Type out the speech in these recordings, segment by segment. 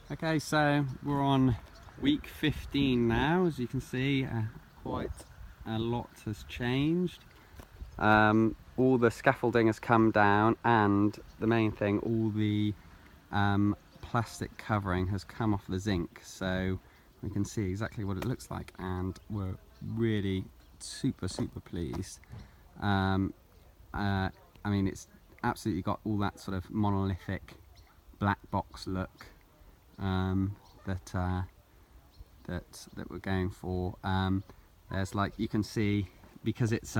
Okay, so we're on week 15 now. As you can see, quite a lot has changed. All the scaffolding has come down, and the main thing, all the plastic covering has come off the zinc, so we can see exactly what it looks like, and we're really super pleased. I mean, it's absolutely got all that sort of monolithic black box look that we're going for. There's, like, you can see, because it's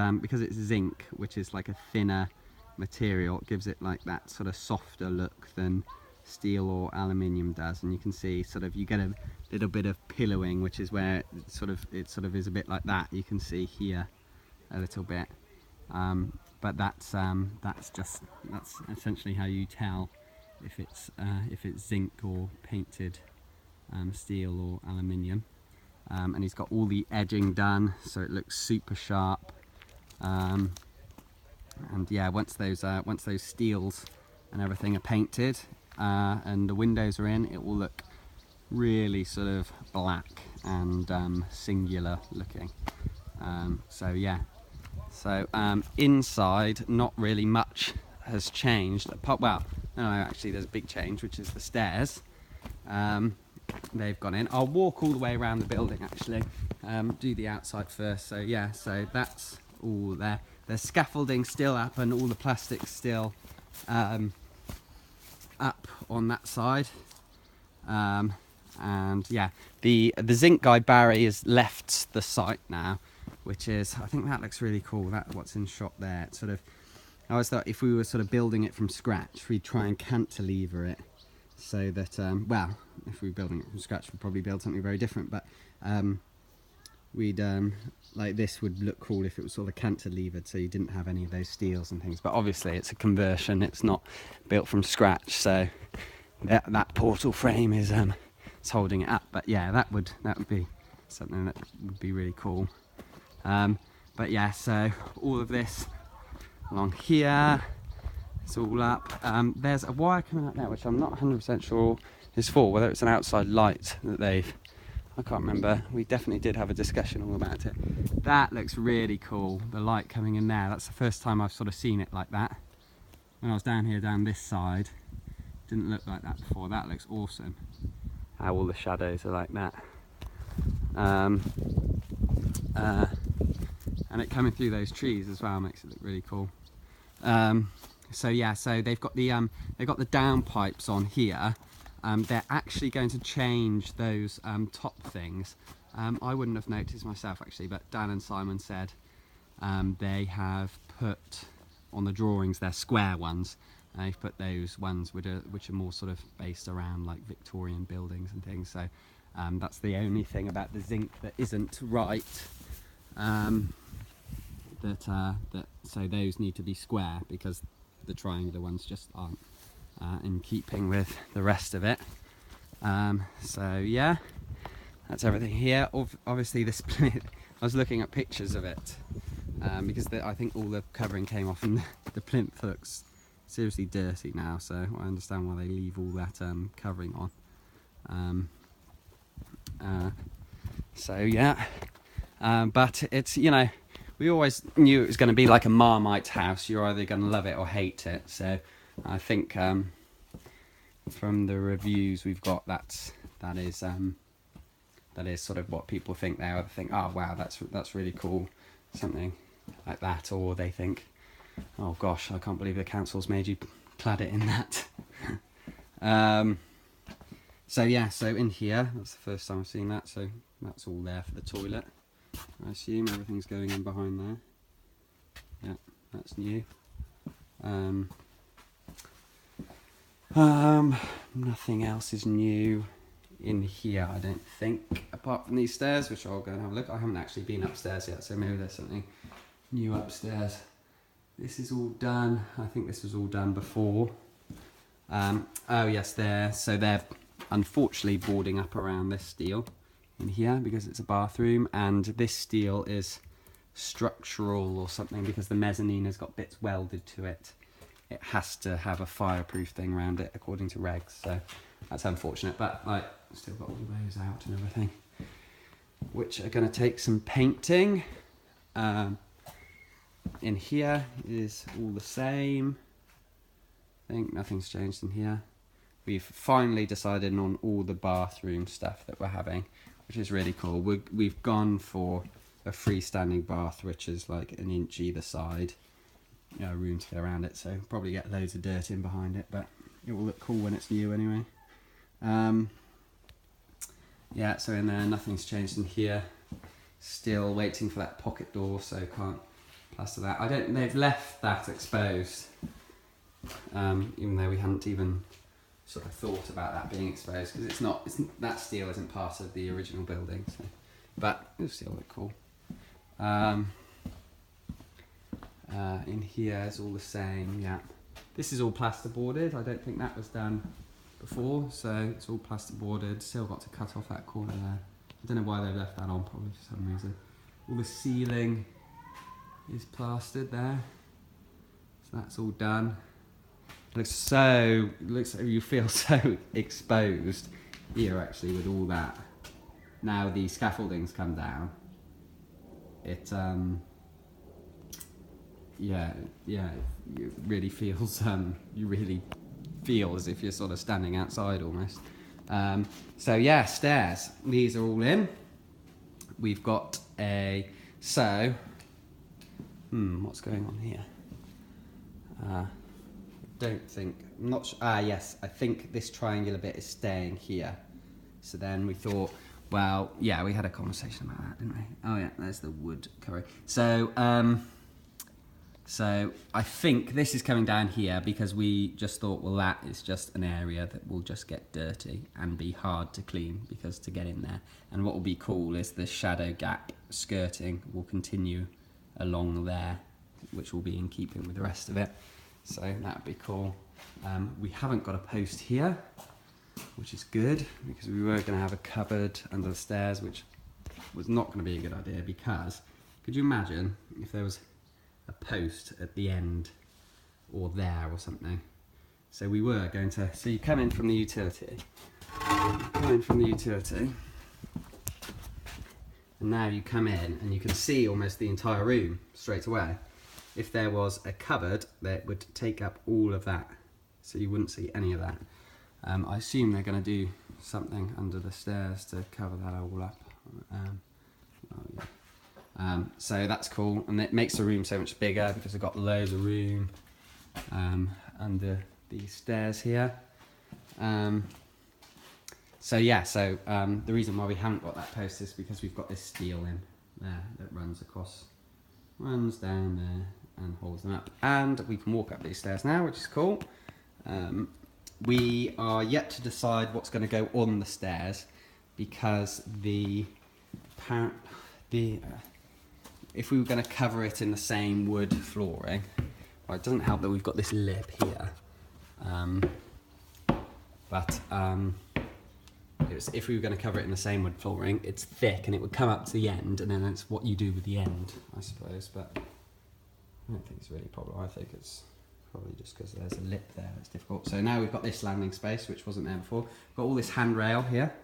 zinc, which is like a thinner material, it gives it like that sort of softer look than steel or aluminium does, and you can see sort of you get a little bit of pillowing, which is where it sort of is a bit like that. You can see here a little bit, but that's essentially how you tell if it's zinc or painted steel or aluminium. And he's got all the edging done, so it looks super sharp. And yeah, once those steels and everything are painted and the windows are in, it will look really sort of black and singular looking. So yeah, so inside not really much has changed. Well, no, actually there's a big change, which is the stairs. They've gone in. I'll walk all the way around the building actually, do the outside first. So yeah, so that's all there. There's scaffolding still up and all the plastic's still up on that side. And yeah, the zinc guy Barry has left the site now, which is, I think that looks really cool. That what's in shot there. It's sort of, I always thought if we were sort of building it from scratch, we'd try and cantilever it so that well, if we were building it from scratch, we'd probably build something very different, but we'd like, this would look cool if it was sort of cantilevered, so you didn't have any of those steels and things. But obviously it's a conversion, it's not built from scratch, so that portal frame is it's holding it up. But yeah, that would be something that would be really cool. But yeah, so all of this along here, it's all up. There's a wire coming out there, which I'm not 100% sure is for, whether it's an outside light that I can't remember. We definitely did have a discussion all about it. That looks really cool, the light coming in there. That's the first time I've sort of seen it like that. When I was down here, down this side, it didn't look like that before. That looks awesome, how all the shadows are like that. And it coming through those trees as well makes it look really cool. So yeah, so they've got the down pipes on here. They're actually going to change those top things. I wouldn't have noticed myself actually, but Dan and Simon said they have put on the drawings, they're square ones. They've put those ones which are more sort of based around like Victorian buildings and things. So that's the only thing about the zinc that isn't right. So those need to be square, because the triangular ones just aren't in keeping with the rest of it. So yeah, that's everything here. Obviously the split, I was looking at pictures of it because I think all the covering came off, and the plinth looks seriously dirty now, so I understand why they leave all that covering on. So yeah, but it's, you know, we always knew it was going to be like a Marmite house. You're either going to love it or hate it. So I think from the reviews we've got, that is sort of what people think. They either think, oh wow, that's really cool, something like that, or they think, oh gosh, I can't believe the council's made you clad it in that. So yeah, so in here, that's the first time I've seen that, so that's all there for the toilet. I assume everything's going in behind there. Yeah, that's new. Nothing else is new in here, I don't think, apart from these stairs, which I'll go and have a look. I haven't actually been upstairs yet, so maybe there's something new upstairs. This is all done. I think this was all done before. Oh yes, so they're unfortunately boarding up around this steel in here because it's a bathroom, and this steel is structural or something because the mezzanine has got bits welded to it. It has to have a fireproof thing around it according to regs, so that's unfortunate, but like still got all those out and everything, which are going to take some painting. In here is all the same. I think nothing's changed in here. We've finally decided on all the bathroom stuff that we're having, which is really cool. We've gone for a freestanding bath, which is like an inch either side. Room to get around it, so probably get loads of dirt in behind it, but it will look cool when it's new anyway. Yeah, so in there, nothing's changed in here. Still waiting for that pocket door, so can't plaster that. They've left that exposed, even though we hadn't even sort of thought about that being exposed, because that steel isn't part of the original building, so, but it'll still look cool. In here is all the same, yeah. This is all plasterboarded. I don't think that was done before, so it's all plasterboarded. Still got to cut off that corner there. I don't know why they left that on, probably for some reason. All the ceiling is plastered there, so that's all done. Looks like you feel so exposed here actually with all that. Now the scaffolding's come down. It it really feels you really feel as if you're sort of standing outside almost. So yeah, stairs. These are all in. We've got what's going on here? Yes, I think this triangular bit is staying here. So then we thought, well, yeah, we had a conversation about that, didn't we? Oh yeah, there's the wood covering. So I think this is coming down here because we just thought, well, that is just an area that will just get dirty and be hard to clean because to get in there. And what will be cool is the shadow gap skirting will continue along there, which will be in keeping with the rest of it. So that'd be cool. We haven't got a post here, which is good because we were going to have a cupboard under the stairs, which was not going to be a good idea because could you imagine if there was a post at the end or there or something? So we were going to, so you come in from the utility, and now you come in and you can see almost the entire room straight away. If there was a cupboard, that would take up all of that, so you wouldn't see any of that. I assume they're going to do something under the stairs to cover that all up. So that's cool, and it makes the room so much bigger because we've got loads of room under these stairs here. The reason why we haven't got that post is because we've got this steel in there that runs down there and holds them up, and we can walk up these stairs now, which is cool. We are yet to decide what's going to go on the stairs because if we were going to cover it in the same wood flooring, well, it doesn't help that we've got this lip here, if we were going to cover it in the same wood flooring, it's thick and it would come up to the end, and then it's what you do with the end, I suppose, but I don't think it's really a problem. I think it's probably just because there's a lip there that's difficult. So now we've got this landing space, which wasn't there before. We've got all this handrail here,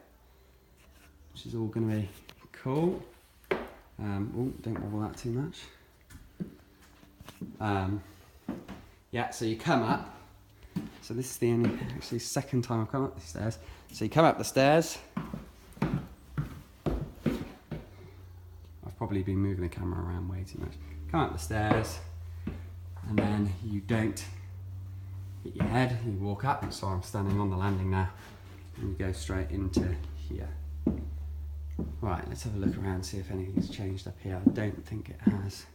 which is all going to be cool. Don't wobble that too much. So you come up. So this is the second time I've come up these stairs. So you come up the stairs. I've probably been moving the camera around way too much. Come up the stairs, and then you don't hit your head, you walk up. So I'm standing on the landing now, and you go straight into here. Right, let's have a look around, see if anything's changed up here. I don't think it has.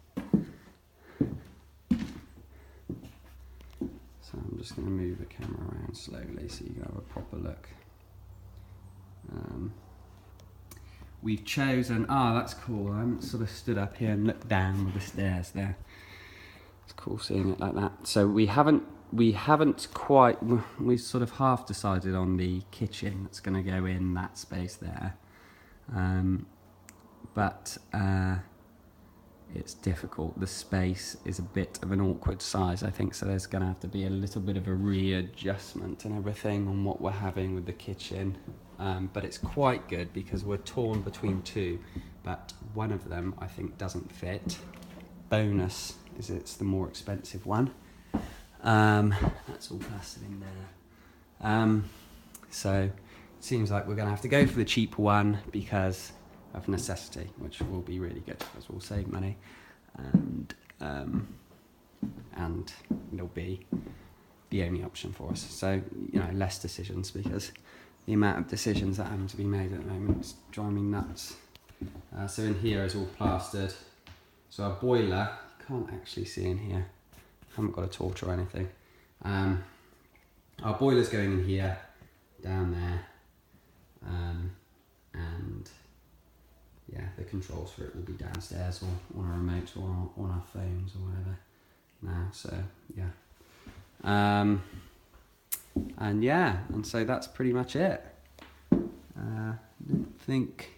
So I'm just going to move the camera around slowly so you can have a proper look. We've chosen, that's cool. I haven't sort of stood up here and looked down with the stairs there. It's cool seeing it like that. So we haven't quite, we sort of half decided on the kitchen that's going to go in that space there. it's difficult. The space is a bit of an awkward size, I think, so there's going to have to be a little bit of a readjustment and everything on what we're having with the kitchen. But it's quite good because we're torn between two, but one of them I think doesn't fit. Bonus is it's the more expensive one. That's all plastered in there. So it seems like we're going to have to go for the cheaper one because of necessity, which will be really good because we'll save money, and it'll be the only option for us. So, you know, less decisions, because the amount of decisions that happen to be made at the moment is driving me nuts. So in here is all plastered. So our boiler, can't actually see in here, haven't got a torch or anything. Our boiler's going in here, down there, and yeah, the controls for it will be downstairs or on our remote or on our phones or whatever now. So yeah, and so that's pretty much it. I don't think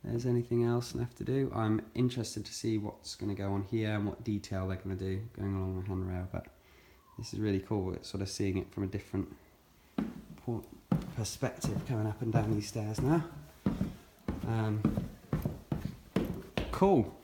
there's anything else left to do. I'm interested to see what's going to go on here and what detail they're going to do going along the handrail, but this is really cool. It's sort of seeing it from a different perspective coming up and down these stairs now. Cool.